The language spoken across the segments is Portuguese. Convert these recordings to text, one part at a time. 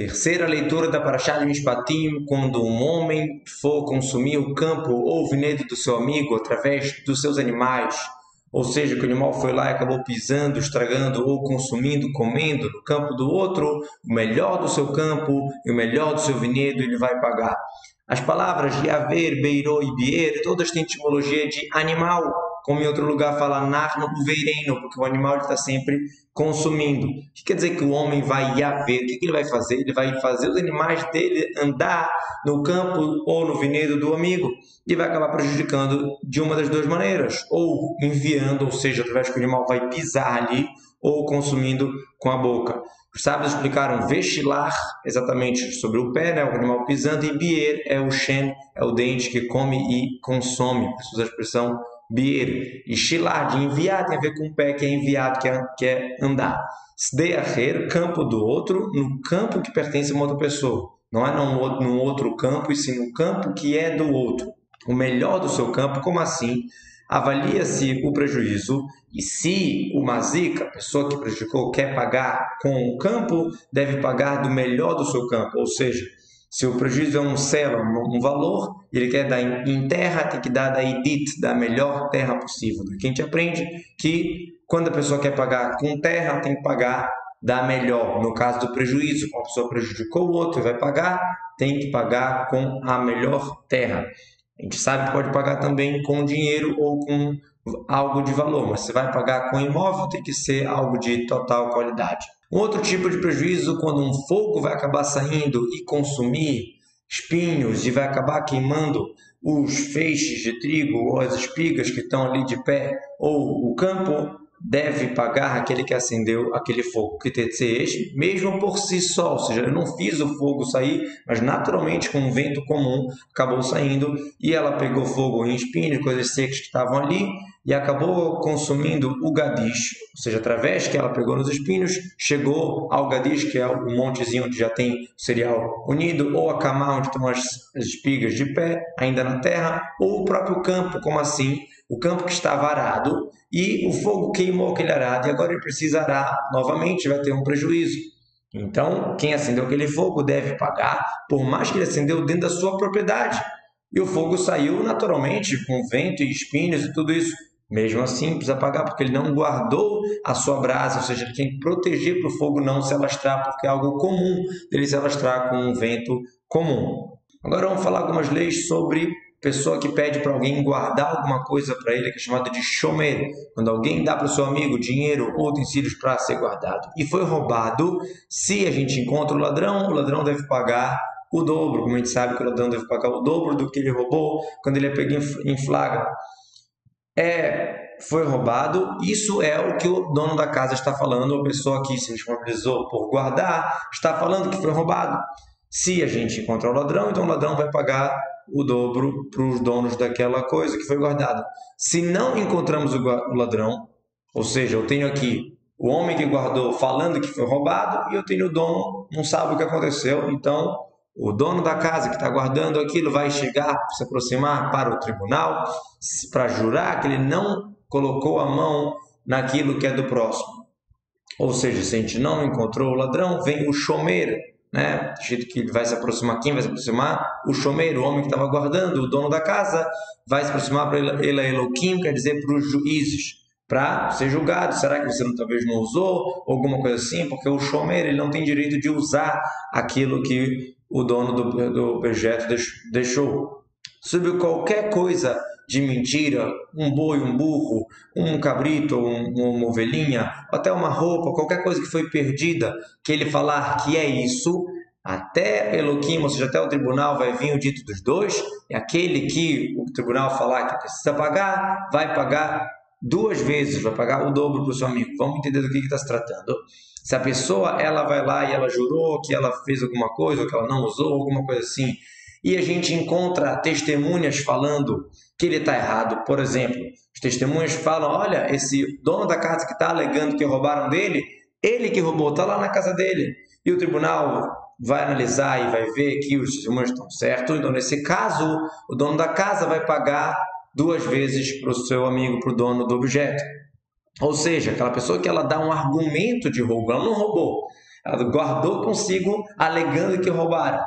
Terceira leitura da Parashá de Mishpatim, quando um homem for consumir o campo ou o vinedo do seu amigo através dos seus animais, ou seja, que o animal foi lá e acabou pisando, estragando ou consumindo, comendo no campo do outro, o melhor do seu campo e o melhor do seu vinedo ele vai pagar. As palavras Yaver, Beirô e Bier, todas têm etimologia de animal, como em outro lugar fala Narno Uveireno, porque o animal está sempre consumindo. O que quer dizer que o homem vai Yaver? O que ele vai fazer? Ele vai fazer os animais dele andar no campo ou no vinedo do amigo e vai acabar prejudicando de uma das duas maneiras, ou enviando, ou seja, através que o animal vai pisar ali, ou consumindo com a boca. Os sábios explicaram Veshilar, exatamente sobre o pé, né, o animal pisando, e Bier é o Shen, é o dente que come e consome, por isso a expressão Bier. E Shilar, de enviar, tem a ver com o pé que é enviado, que é andar. Sdeacher, campo do outro, no campo que pertence a uma outra pessoa. Não é num outro campo, e sim no campo que é do outro. O melhor do seu campo, como assim? Avalia-se o prejuízo e se o mazik, a pessoa que prejudicou, quer pagar com o campo, deve pagar do melhor do seu campo. Ou seja, se o prejuízo é um sela, um valor, ele quer dar em terra, tem que dar da idit, da melhor terra possível. Aqui a gente aprende que quando a pessoa quer pagar com terra, tem que pagar da melhor. No caso do prejuízo, quando a pessoa prejudicou o outro e vai pagar, tem que pagar com a melhor terra. A gente sabe que pode pagar também com dinheiro ou com algo de valor, mas se vai pagar com imóvel, tem que ser algo de total qualidade. Um outro tipo de prejuízo, quando um fogo vai acabar saindo e consumir espinhos e vai acabar queimando os feixes de trigo ou as espigas que estão ali de pé, ou o campo, deve pagar aquele que acendeu aquele fogo, que tetseesh, mesmo por si só, ou seja, eu não fiz o fogo sair, mas naturalmente com um vento comum acabou saindo e ela pegou fogo em espinhos, coisas secas que estavam ali e acabou consumindo o gadish, ou seja, através que ela pegou nos espinhos, chegou ao gadish, que é o montezinho onde já tem o cereal unido, ou a camá, onde estão as espigas de pé, ainda na terra, ou o próprio campo, como assim? O campo que estava arado e o fogo queimou aquele arado e agora ele precisa arar novamente, vai ter um prejuízo. Então, quem acendeu aquele fogo deve pagar, por mais que ele acendeu dentro da sua propriedade. E o fogo saiu naturalmente, com vento e espinhos e tudo isso. Mesmo assim, precisa pagar porque ele não guardou a sua brasa, ou seja, ele tem que proteger para o fogo não se alastrar, porque é algo comum ele se alastrar com um vento comum. Agora vamos falar algumas leis sobre pessoa que pede para alguém guardar alguma coisa para ele, que é chamado de shomer. Quando alguém dá para o seu amigo dinheiro ou utensílios para ser guardado e foi roubado, se a gente encontra o ladrão deve pagar o dobro. Como a gente sabe que o ladrão deve pagar o dobro do que ele roubou quando ele é pego em flagra. Foi roubado, isso é o que o dono da casa está falando, a pessoa que se responsabilizou por guardar está falando que foi roubado. Se a gente encontrar o ladrão, então o ladrão vai pagar o dobro para os donos daquela coisa que foi guardada. Se não encontramos o ladrão, ou seja, eu tenho aqui o homem que guardou falando que foi roubado e eu tenho o dono, não sabe o que aconteceu, então o dono da casa que está guardando aquilo vai chegar, se aproximar para o tribunal, para jurar que ele não colocou a mão naquilo que é do próximo. Ou seja, se a gente não encontrou o ladrão, vem o chomeiro, né? Do jeito que ele vai se aproximar, quem vai se aproximar? O chomeiro, o homem que estava guardando, o dono da casa, vai se aproximar para ele, Elohim, quer dizer, para os juízes, para ser julgado. Será que você talvez não usou? Alguma coisa assim, porque o chomeiro ele não tem direito de usar aquilo que o dono do objeto deixou. Sobre qualquer coisa de mentira, um boi, um burro, um cabrito, uma ovelhinha, até uma roupa, qualquer coisa que foi perdida, que ele falar que é isso, até Elohim, ou seja, até o tribunal vai vir o dito dos dois, é aquele que o tribunal falar que precisa pagar, vai pagar duas vezes, vai pagar o dobro para o seu amigo. Vamos entender do que está se tratando. Se a pessoa ela vai lá e ela jurou que ela fez alguma coisa, ou que ela não usou, alguma coisa assim, e a gente encontra testemunhas falando que ele está errado. Por exemplo, os testemunhas falam, olha, esse dono da casa que está alegando que roubaram dele, ele que roubou, está lá na casa dele. E o tribunal vai analisar e vai ver que os testemunhos estão certos. Então, nesse caso, o dono da casa vai pagar duas vezes para o seu amigo, para o dono do objeto. Ou seja, aquela pessoa que ela dá um argumento de roubo, ela não roubou. Ela guardou consigo, alegando que roubaram.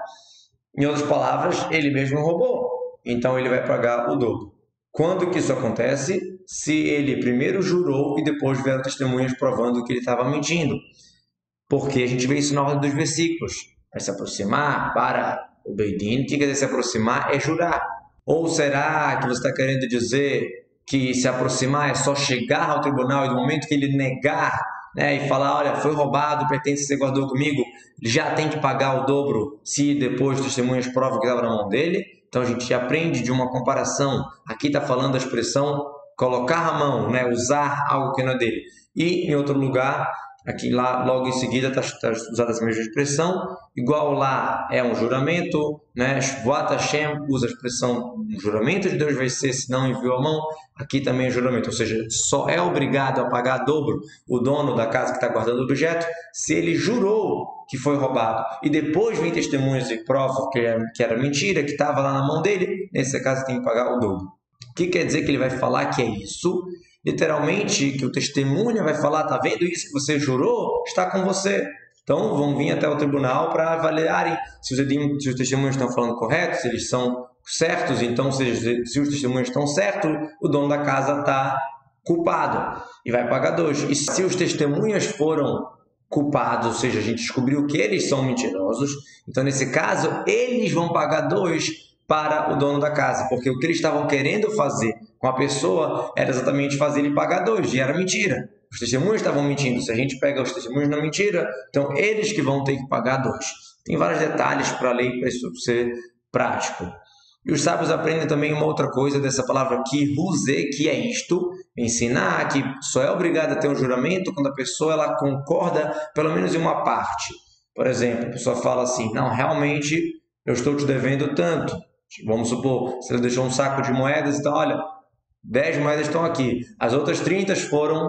Em outras palavras, ele mesmo roubou. Então, ele vai pagar o dobro. Quando que isso acontece? Se ele primeiro jurou e depois vieram testemunhas provando que ele estava mentindo. Porque a gente vê isso na ordem dos versículos. Vai se aproximar para o Beidin. O que quer dizer se aproximar? É jurar. Ou será que você está querendo dizer que se aproximar é só chegar ao tribunal e no momento que ele negar, e falar, olha, foi roubado, pertence, você guardou comigo, ele já tem que pagar o dobro se depois as testemunhas provam que estava na mão dele? Então a gente aprende de uma comparação. Aqui está falando da expressão colocar a mão, usar algo que não é dele. E em outro lugar, aqui lá logo em seguida está usada essa mesma expressão, igual lá é um juramento, Shvuat Hashem usa a expressão um juramento de Deus vai ser se não enviou a mão, aqui também é juramento, ou seja, só é obrigado a pagar dobro o dono da casa que está guardando o objeto se ele jurou que foi roubado e depois vem testemunhas e provam que era mentira, que estava lá na mão dele, nesse caso tem que pagar o dobro. O que quer dizer que ele vai falar que é isso? Literalmente, que o testemunha vai falar, tá vendo isso que você jurou? Está com você. Então, vão vir até o tribunal para avaliarem se os testemunhos estão falando correto, se eles são certos. Então, se os testemunhos estão certos, o dono da casa está culpado e vai pagar 2. E se os testemunhas foram culpados, ou seja, a gente descobriu que eles são mentirosos, então, nesse caso, eles vão pagar 2 para o dono da casa, porque o que eles estavam querendo fazer com a pessoa era exatamente fazer ele pagar 2, e era mentira. Os testemunhos estavam mentindo. Se a gente pega os testemunhos na mentira, então eles que vão ter que pagar 2. Tem vários detalhes para a lei para isso ser prático. E os sábios aprendem também uma outra coisa dessa palavra aqui, ruzê, que é isto, ensinar que só é obrigado a ter um juramento quando a pessoa ela concorda pelo menos em uma parte. Por exemplo, a pessoa fala assim, não, realmente eu estou te devendo tanto. Vamos supor, se ele deixou um saco de moedas, então, olha, 10 moedas estão aqui. As outras 30 foram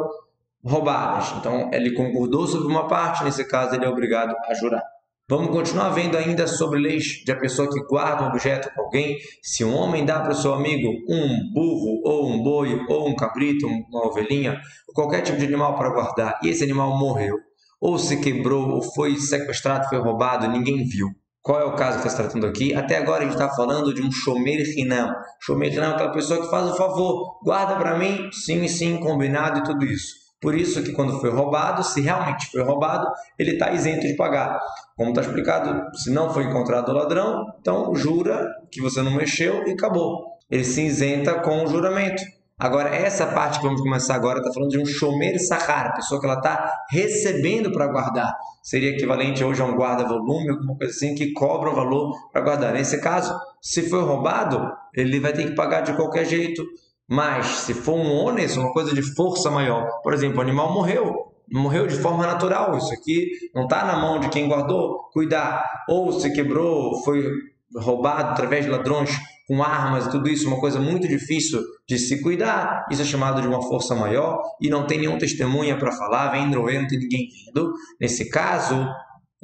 roubadas. Então, ele concordou sobre uma parte, nesse caso, ele é obrigado a jurar. Vamos continuar vendo ainda sobre leis de a pessoa que guarda um objeto com alguém. Se um homem dá para o seu amigo um burro, ou um boi, ou um cabrito, uma ovelhinha, ou qualquer tipo de animal para guardar, e esse animal morreu, ou se quebrou, ou foi sequestrado, foi roubado, ninguém viu. Qual é o caso que está se tratando aqui? Até agora a gente está falando de um shomer hinam. Shomer hinam é aquela pessoa que faz o favor. Guarda para mim, sim, combinado e tudo isso. Por isso que quando foi roubado, se realmente foi roubado, ele está isento de pagar. Como está explicado, se não foi encontrado o ladrão, então jura que você não mexeu e acabou. Ele se isenta com o juramento. Agora, essa parte que vamos começar agora está falando de um shomer sahar, pessoa que ela está recebendo para guardar. Seria equivalente hoje a um guarda-volume, alguma coisa assim, que cobra o valor para guardar. Nesse caso, se foi roubado, ele vai ter que pagar de qualquer jeito. Mas, se for um ônus, uma coisa de força maior, por exemplo, o animal morreu de forma natural. Isso aqui não está na mão de quem guardou, cuidar. Ou se quebrou, foi roubado através de ladrões com armas e tudo isso, uma coisa muito difícil de se cuidar, isso é chamado de uma força maior e não tem nenhum testemunha para falar, vem droer, não tem ninguém vendo. Nesse caso,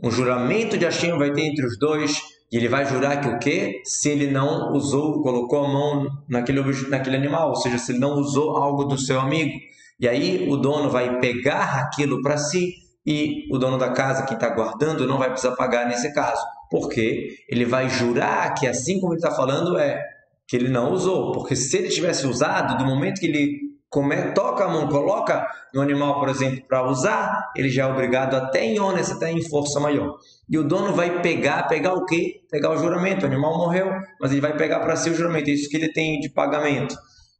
um juramento de Hashem vai ter entre os dois e ele vai jurar que o quê? Se ele não usou, colocou a mão naquele animal, ou seja, se ele não usou algo do seu amigo. E aí o dono vai pegar aquilo para si e o dono da casa, quem está guardando, não vai precisar pagar nesse caso. Porque ele vai jurar que assim como ele está falando que ele não usou. Porque se ele tivesse usado, do momento que ele toca a mão, coloca no animal, por exemplo, para usar, ele já é obrigado até em ônus, até em força maior. E o dono vai pegar o quê? Pegar o juramento. O animal morreu, mas ele vai pegar para si o juramento. É isso que ele tem de pagamento.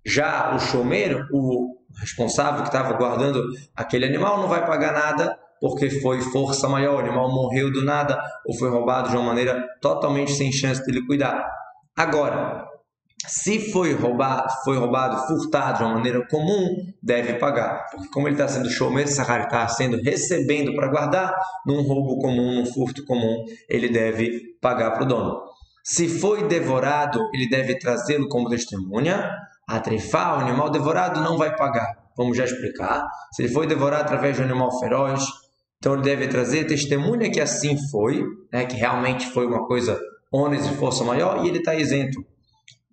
Já o shomer, o responsável que estava guardando aquele animal, não vai pagar nada, porque foi força maior, o animal morreu do nada ou foi roubado de uma maneira totalmente sem chance de ele cuidar. Agora, se foi roubado, furtado de uma maneira comum, deve pagar. Porque como ele está sendo shomer sahar, está recebendo para guardar, num roubo comum, num furto comum, ele deve pagar para o dono. Se foi devorado, ele deve trazê-lo como testemunha. A trefá, o animal devorado, não vai pagar. Vamos já explicar. Se ele foi devorado através de um animal feroz, então ele deve trazer testemunha que assim foi, que realmente foi uma coisa ônus de força maior, e ele está isento.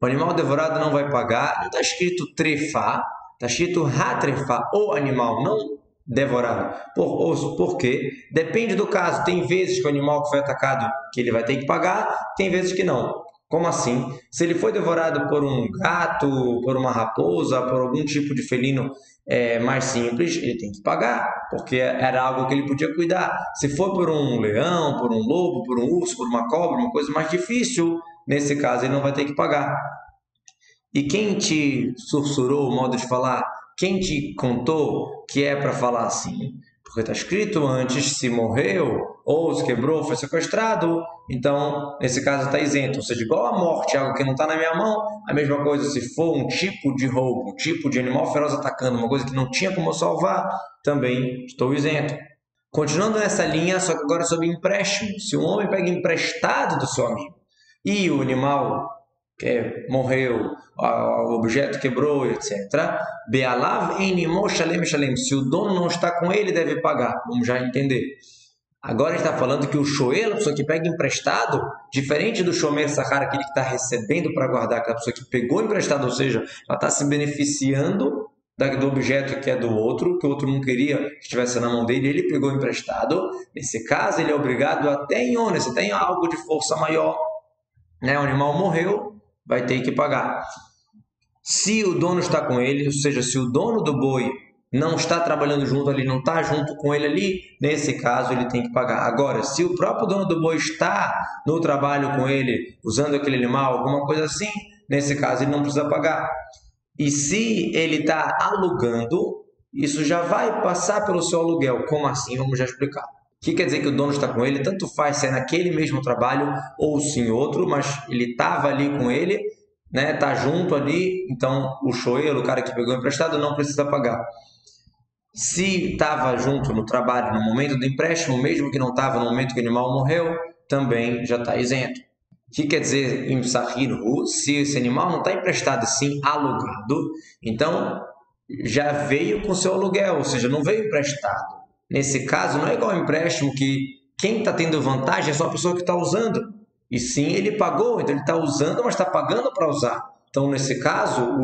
O animal devorado não vai pagar, não está escrito trefá, está escrito hatrefá, o animal não devorado. Porque depende do caso. Tem vezes que o animal que foi atacado que ele vai ter que pagar, tem vezes que não. Como assim? Se ele foi devorado por um gato, por uma raposa, por algum tipo de felino mais simples, ele tem que pagar, porque era algo que ele podia cuidar. Se for por um leão, por um lobo, por um urso, por uma cobra, uma coisa mais difícil, nesse caso ele não vai ter que pagar. E quem te sussurrou o modo de falar? Quem te contou que é para falar assim? Porque está escrito antes, se morreu, ou se quebrou, foi sequestrado, então, nesse caso, está isento. Ou seja, igual a morte, algo que não está na minha mão, a mesma coisa, se for um tipo de roubo, um tipo de animal feroz atacando, uma coisa que não tinha como eu salvar, também estou isento. Continuando nessa linha, só que agora sobre empréstimo. Se um homem pega emprestado do seu amigo e o animal morreu, o objeto quebrou, etc. Be'alav enimo shalem shalem. Se o dono não está com ele, deve pagar. Vamos já entender. Agora está falando que o shoel, a pessoa que pega emprestado, diferente do shomer sahar, aquele que está recebendo para guardar, aquela pessoa que pegou emprestado, ou seja, ela está se beneficiando do objeto que é do outro, que o outro não queria que estivesse na mão dele, ele pegou emprestado. Nesse caso, ele é obrigado até em ônus, se tem algo de força maior, né? O animal morreu, vai ter que pagar. Se o dono está com ele, ou seja, se o dono do boi não está trabalhando junto ali, não está junto com ele ali, nesse caso ele tem que pagar. Agora, se o próprio dono do boi está no trabalho com ele, usando aquele animal, alguma coisa assim, nesse caso ele não precisa pagar. E se ele está alugando, isso já vai passar pelo seu aluguel. Como assim? Vamos já explicar. O que quer dizer que o dono está com ele? Tanto faz se é naquele mesmo trabalho ou se em outro, mas ele estava ali com ele, né? Tá junto ali, então o shoel, o cara que pegou emprestado, não precisa pagar. Se estava junto no trabalho no momento do empréstimo, mesmo que não estava no momento que o animal morreu, também já está isento. O que quer dizer em Sahirhu? Se esse animal não está emprestado, sim alugado, então já veio com seu aluguel, ou seja, não veio emprestado. Nesse caso, não é igual ao empréstimo que quem está tendo vantagem é só a pessoa que está usando. E sim, ele pagou, então ele está usando, mas está pagando para usar. Então, nesse caso,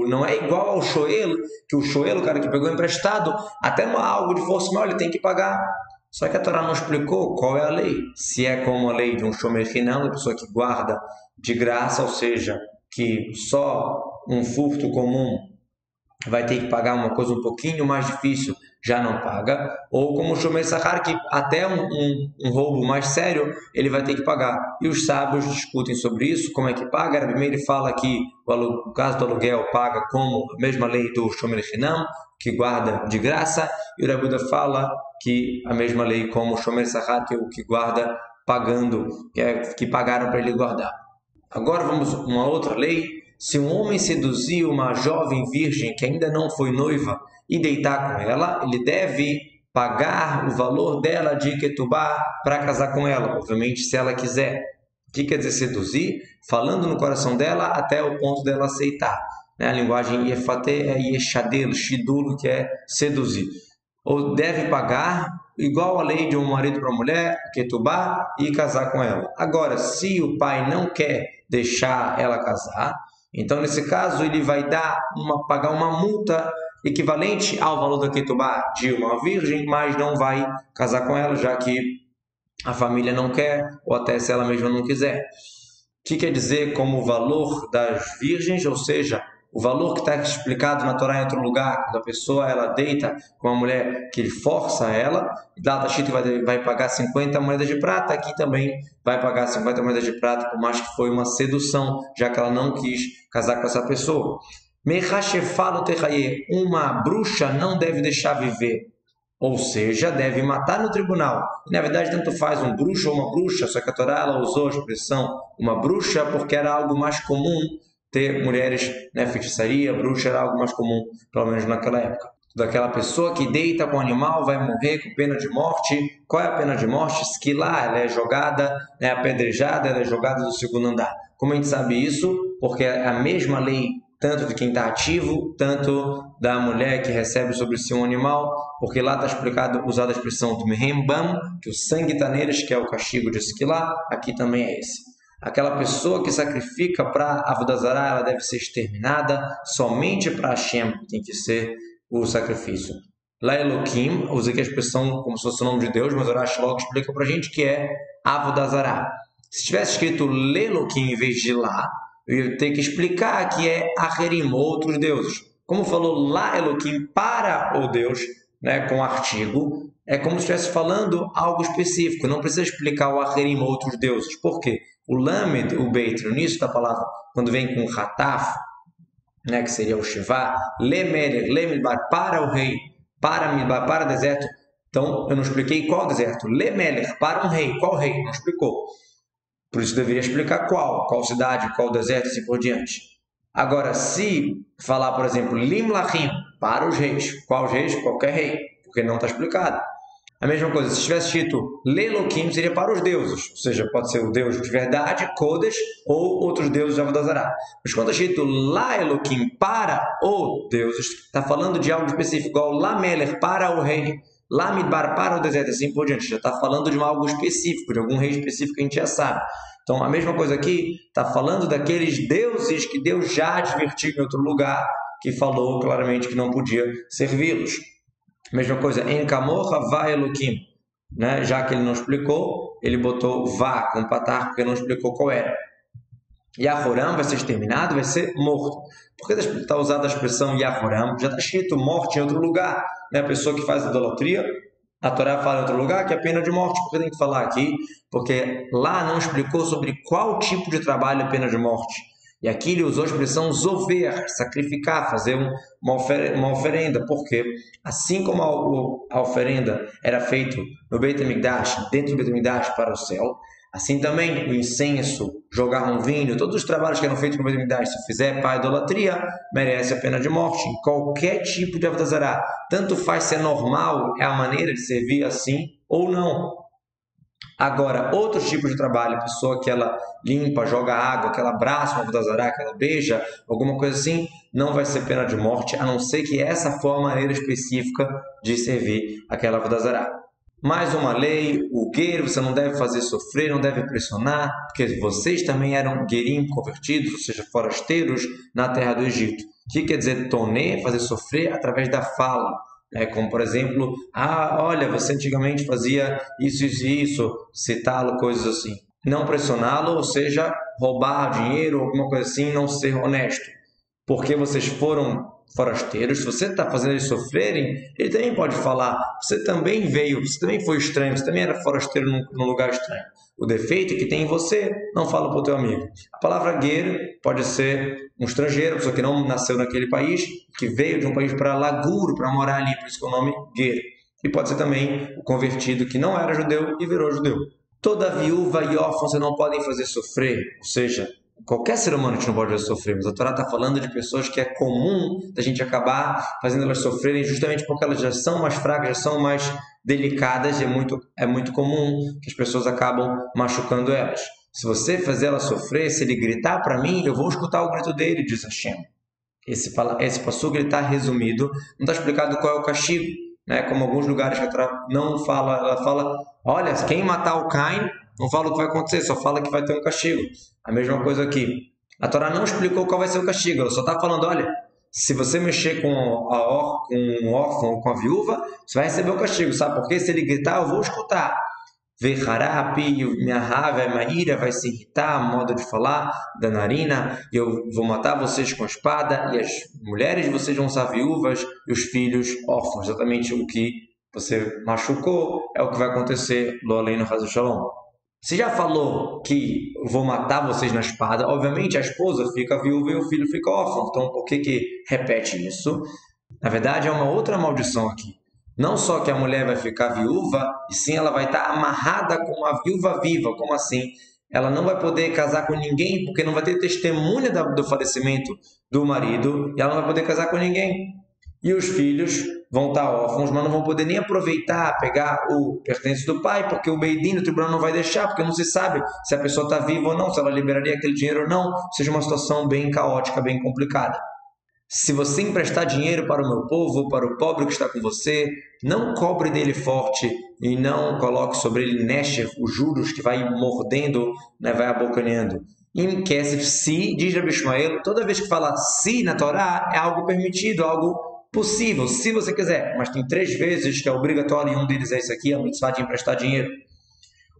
não é igual ao shoel, que o shoel, o cara que pegou emprestado, até algo de força maior, ele tem que pagar. Só que a Torá não explicou qual é a lei. Se é como a lei de um shomer hinam, a pessoa que guarda de graça, ou seja, que só um furto comum vai ter que pagar uma coisa um pouquinho mais difícil, já não paga, ou como o shomer sahar, que até um roubo mais sério, ele vai ter que pagar. E os sábios discutem sobre isso, como é que paga. Rabi Meir fala que o caso do aluguel paga como a mesma lei do shomer hinam, que guarda de graça, e o Rabi Uda fala que a mesma lei como o shomer sahar, que é o que guarda pagando, que pagaram para ele guardar. Agora vamos a uma outra lei. Se um homem seduzir uma jovem virgem que ainda não foi noiva e deitar com ela, ele deve pagar o valor dela de ketubá para casar com ela, obviamente se ela quiser. O que quer dizer seduzir? Falando no coração dela até o ponto dela aceitar. A linguagem Yefate é Yeshadel, Shidulo, que é seduzir. Ou deve pagar igual a lei de um marido para uma mulher, ketubá, e casar com ela. Agora, se o pai não quer deixar ela casar, então, nesse caso, ele vai pagar uma multa equivalente ao valor da ketubá de uma virgem, mas não vai casar com ela, já que a família não quer, ou até se ela mesma não quiser. O que quer dizer como o valor das virgens, ou seja, o valor que está explicado na Torá em outro lugar, quando a pessoa ela deita com uma mulher que ele força ela, lá está escrito que vai pagar 50 moedas de prata, aqui também vai pagar 50 moedas de prata, por mais que foi uma sedução, já que ela não quis casar com essa pessoa. Uma bruxa não deve deixar viver, ou seja, deve matar no tribunal. E, na verdade, tanto faz um bruxo ou uma bruxa, só que a Torá ela usou a expressão uma bruxa porque era algo mais comum ter mulheres, feitiçaria, bruxa era algo mais comum, pelo menos naquela época. Daquela pessoa que deita com o animal vai morrer com pena de morte. Qual é a pena de morte? Esquilá, ela é jogada, apedrejada, ela é jogada do segundo andar. Como a gente sabe isso? Porque é a mesma lei, tanto de quem está ativo, tanto da mulher que recebe sobre si um animal, porque lá está usada a expressão do mehembam, que o sangue está neles, que é o castigo de Esquilá, aqui também é esse. Aquela pessoa que sacrifica para Avodah Zará, ela deve ser exterminada, somente para Hashem tem que ser o sacrifício. La Elohim, usei aqui a expressão como se fosse o nome de Deus, mas o Rashi logo explica para a gente que é Avodah Zarah. Se tivesse escrito Le Elohim em vez de lá, eu ia ter que explicar que é Acherim, outros deuses. Como falou La Elohim para o Deus, né, com artigo, é como se estivesse falando algo específico, não precisa explicar o Acherim, outros deuses. Por quê? O Lamed, o Beit, no início da palavra, quando vem com Hataf, né, que seria o Shiva, Lemelech, Lemidbar, para o rei, para Midbar, para o deserto. Então, eu não expliquei qual deserto. Lemelech, para um rei. Qual rei? Não explicou. Por isso, deveria explicar qual cidade, qual deserto e assim por diante. Agora, se falar, por exemplo, Limlachim, para os reis. Qual reis? Qualquer rei, porque não está explicado. A mesma coisa, se tivesse escrito Leloquim, seria para os deuses, ou seja, pode ser o deus de verdade, Kodesh, ou outros deuses de Avodah Zarah. Mas quando está escrito La Eloquim, para o deuses, está falando de algo específico, igual La Meler, para o rei, La Midbar, para o deserto, assim por diante. Já está falando de algo específico, de algum rei específico que a gente já sabe. Então, a mesma coisa aqui, está falando daqueles deuses que Deus já advertiu em outro lugar, que falou claramente que não podia servi-los. Mesma coisa, em Kamorra va Eloquim, né? Já que ele não explicou, ele botou vá com patar, porque não explicou qual era. Yahoram vai ser exterminado, vai ser morto. Por que está usada a expressão Yahoram? Já está escrito morte em outro lugar. Né? A pessoa que faz idolatria, a Torá fala em outro lugar que é pena de morte. Por que tem que falar aqui? Porque lá não explicou sobre qual tipo de trabalho é pena de morte. E aqui ele usou a expressão zover, sacrificar, fazer uma oferenda. Por quê? Assim como a oferenda era feita no Beit HaMikdash, dentro do Beit HaMikdash para o céu, assim também o incenso, jogar um vinho, todos os trabalhos que eram feitos no Beit HaMikdash, se fizer para a idolatria, merece a pena de morte. Em qualquer tipo de Avodah Zarah, tanto faz se é normal, é a maneira de servir assim ou não. Agora, outros tipos de trabalho, a pessoa que ela limpa, joga água, que ela abraça uma Avodah Zarah, que ela beija, alguma coisa assim, não vai ser pena de morte, a não ser que essa for a maneira específica de servir aquela Avodah Zarah. Mais uma lei, o guerreiro, você não deve fazer sofrer, não deve pressionar, porque vocês também eram guerim convertidos, ou seja, forasteiros na terra do Egito. O que quer dizer toné? Fazer sofrer através da fala. Como, por exemplo, olha, você antigamente fazia isso, isso e isso, citá-lo, coisas assim. Não pressioná-lo, ou seja, roubar dinheiro, alguma coisa assim, não ser honesto. Porque vocês foram forasteiros, se você está fazendo eles sofrerem, ele também pode falar, você também veio, você também foi estranho, você também era forasteiro num lugar estranho. O defeito que tem em você, não fala para o teu amigo. A palavra ger pode ser um estrangeiro, pessoa que não nasceu naquele país, que veio de um país para Lagur, para morar ali, por isso que é o nome ger. E pode ser também o convertido que não era judeu e virou judeu. Toda viúva e órfã você não podem fazer sofrer, ou seja, qualquer ser humano a gente não pode fazer sofrer, mas a Torá está falando de pessoas que é comum da gente acabar fazendo elas sofrerem justamente porque elas já são mais fracas, já são mais delicadas e é muito comum que as pessoas acabam machucando elas. Se você fazer ela sofrer, se ele gritar para mim, eu vou escutar o grito dele, diz Hashem. Esse passuco está resumido, não está explicado qual é o castigo. Como alguns lugares que a Torá não fala, ela fala, olha, quem matar o Caim, não fala o que vai acontecer, só fala que vai ter um castigo. A mesma coisa aqui. A Torá não explicou qual vai ser o castigo, ela só está falando, olha, se você mexer com um órfão ou com a viúva, você vai receber o castigo, sabe por quê? Se ele gritar, eu vou escutar. Veharapi, minha raiva, minha ira vai se irritar, a modo de falar da narina, e eu vou matar vocês com a espada, e as mulheres de vocês vão ser viúvas, e os filhos órfãos. Exatamente o que você machucou é o que vai acontecer lo além no Hazu Shalom. Se já falou que vou matar vocês na espada, obviamente a esposa fica viúva e o filho fica órfão. Então, por que repete isso? Na verdade, é uma outra maldição aqui. Não só que a mulher vai ficar viúva, e sim ela vai estar amarrada com uma viúva viva. Como assim? Ela não vai poder casar com ninguém, porque não vai ter testemunha do falecimento do marido, e ela não vai poder casar com ninguém. E os filhos vão estar órfãos, mas não vão poder nem aproveitar, pegar o pertence do pai, porque o Beidin, o tribunal, não vai deixar, porque não se sabe se a pessoa está viva ou não, se ela liberaria aquele dinheiro ou não. Ou seja, uma situação bem caótica, bem complicada. Se você emprestar dinheiro para o meu povo, para o pobre que está com você, não cobre dele forte e não coloque sobre ele nesher, os juros que vai mordendo, vai abocanhando. Em Kesef, se, diz Rabi Ishmael, toda vez que fala se na Torá, é algo permitido, algo Possível, se você quiser, mas tem 3 vezes que é obrigatório e um deles é esse aqui, a mitzvah de emprestar dinheiro.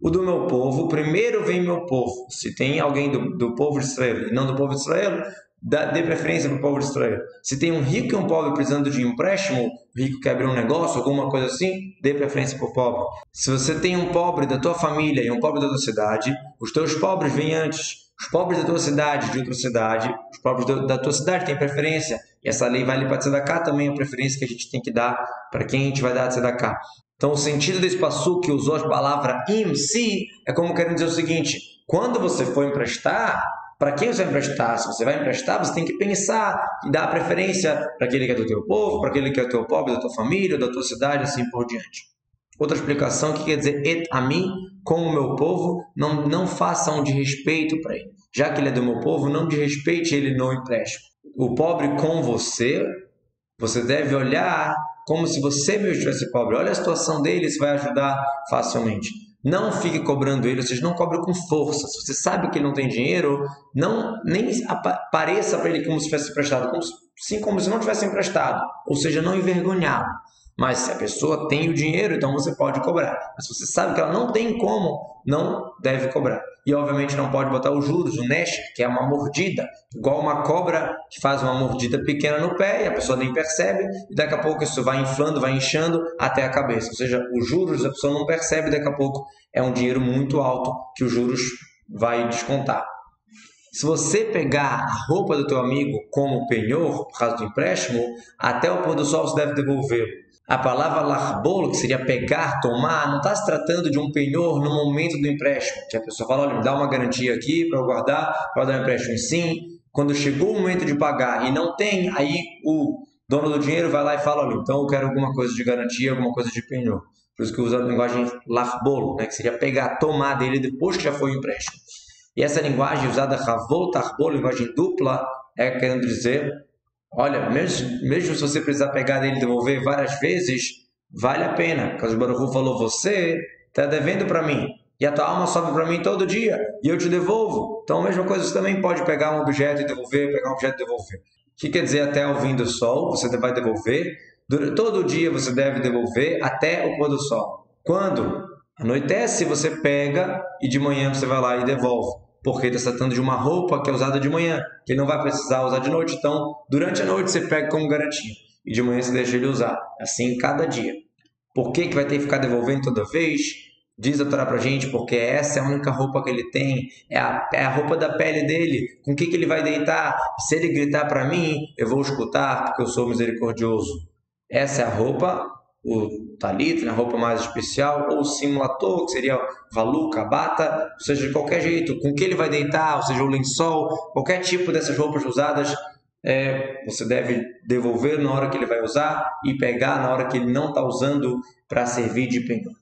O do meu povo, primeiro vem meu povo. Se tem alguém do povo de Israel e não do povo de Israel, dê preferência para o povo de Israel. Se tem um rico e um pobre precisando de empréstimo, o rico quer abrir um negócio, alguma coisa assim, dê preferência para o pobre. Se você tem um pobre da tua família e um pobre da tua cidade, os teus pobres vêm antes. Os pobres da tua cidade, de outra cidade, os pobres da tua cidade têm preferência. E essa lei vale para tzedakah também, a preferência que a gente tem que dar para quem a gente vai dar tzedakah. Então, o sentido desse passuque que usou a palavra im, si, é como querendo dizer o seguinte: quando você for emprestar, para quem você vai emprestar? Se você vai emprestar, você tem que pensar e dar preferência para aquele que é do teu povo, para aquele que é do teu pobre, da tua família, da tua cidade, assim por diante. Outra explicação que quer dizer et a mim, com o meu povo, não faça um desrespeito para ele. Já que ele é do meu povo, não desrespeite ele no empréstimo. O pobre com você deve olhar como se você mesmo estivesse pobre. Olha a situação dele, isso vai ajudar facilmente. Não fique cobrando ele, ou seja, não cobre com força. Se você sabe que ele não tem dinheiro, nem apareça para ele como se tivesse emprestado, como se não tivesse emprestado. Ou seja, não envergonhá-lo. Mas se a pessoa tem o dinheiro, então você pode cobrar. Mas se você sabe que ela não tem como, não deve cobrar. E obviamente não pode botar os juros, o neshek, que é uma mordida. Igual uma cobra que faz uma mordida pequena no pé e a pessoa nem percebe. E daqui a pouco isso vai inflando, vai inchando até a cabeça. Ou seja, os juros a pessoa não percebe e daqui a pouco é um dinheiro muito alto que os juros vai descontar. Se você pegar a roupa do teu amigo como penhor, por causa do empréstimo, até o pôr do sol você deve devolvê-lo. A palavra larbol, que seria pegar, tomar, não está se tratando de um penhor no momento do empréstimo. Que a pessoa fala, olha, me dá uma garantia aqui para eu guardar, para dar um empréstimo. Sim, quando chegou o momento de pagar e não tem, aí o dono do dinheiro vai lá e fala, olha, então eu quero alguma coisa de garantia, alguma coisa de penhor. Por isso que usa a linguagem larbol, né, que seria pegar, tomar dele depois que já foi o empréstimo. E essa linguagem usada, ravol, tarbol, linguagem dupla, é querendo dizer... Olha, mesmo se você precisar pegar dele e devolver várias vezes, vale a pena. Porque o Baruch Hu falou, você está devendo para mim. E a tua alma sobe para mim todo dia. E eu te devolvo. Então, a mesma coisa, você também pode pegar um objeto e devolver, pegar um objeto e devolver. O que quer dizer até o vindo do sol? Você vai devolver. Todo dia você deve devolver até o pôr do sol. Quando anoitece, você pega e de manhã você vai lá e devolve. Porque ele está tratando de uma roupa que é usada de manhã, que ele não vai precisar usar de noite. Então, durante a noite você pega como garantia e de manhã você deixa ele usar. Assim, cada dia. Por que vai ter que ficar devolvendo toda vez? Diz a Torá pra gente, porque essa é a única roupa que ele tem, é a roupa da pele dele. Com o que ele vai deitar? Se ele gritar para mim, eu vou escutar, porque eu sou misericordioso. Essa é a roupa, o talit, a roupa mais especial, ou o simulator, que seria valuca, bata, ou seja, de qualquer jeito, com que ele vai deitar, ou seja, o lençol, qualquer tipo dessas roupas usadas, você deve devolver na hora que ele vai usar e pegar na hora que ele não está usando para servir de penhor.